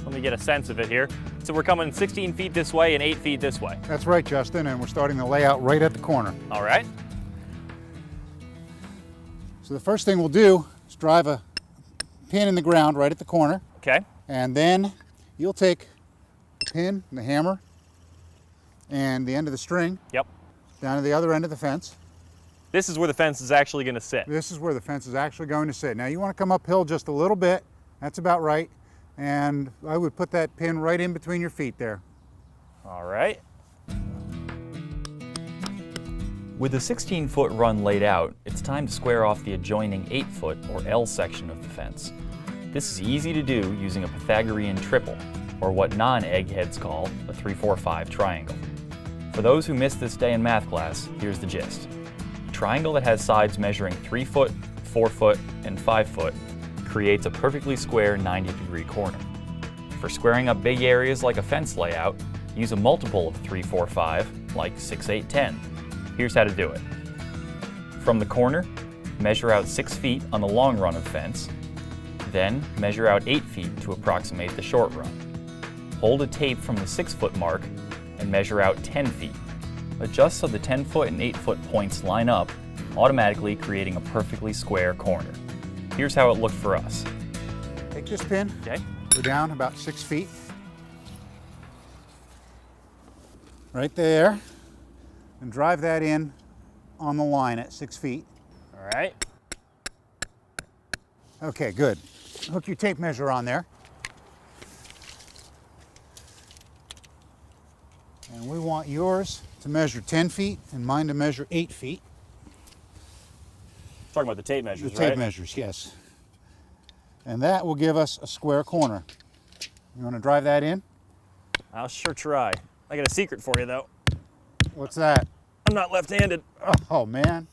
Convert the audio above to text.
Let me get a sense of it here. So we're coming 16 feet this way and 8 feet this way. That's right, Justin, and we're starting the layout right at the corner. All right. So the first thing we'll do is drive a pin in the ground right at the corner. Okay. And then you'll take the pin and the hammer and the end of the string. Yep. Down to the other end of the fence. This is where the fence is actually going to sit. This is where the fence is actually going to sit. Now you want to come uphill just a little bit. That's about right. And I would put that pin right in between your feet there. All right. With the 16-foot run laid out, it's time to square off the adjoining 8-foot or L section of the fence. This is easy to do using a Pythagorean triple, or what non-eggheads call a 3-4-5 triangle. For those who missed this day in math class, here's the gist. A triangle that has sides measuring 3 foot, 4 foot, and 5 foot creates a perfectly square 90-degree corner. For squaring up big areas like a fence layout, use a multiple of 3, 4, 5, like 6, 8, 10. Here's how to do it. From the corner, measure out 6 feet on the long run of fence, then measure out 8 feet to approximate the short run. Hold a tape from the 6-foot mark and measure out 10 feet. Adjust so the 10-foot and 8-foot points line up, automatically creating a perfectly square corner. Here's how it looked for us. Take this pin, Okay. go down about 6 feet. Right there. And drive that in on the line at 6 feet. All right. Okay, good. Hook your tape measure on there. And we want yours to measure 10 feet and mine to measure 8 feet. Talking about the tape measures, The tape right? measures, yes. And that will give us a square corner. You want to drive that in? I'll sure try. I got a secret for you, though. What's that? I'm not left-handed. Oh, man.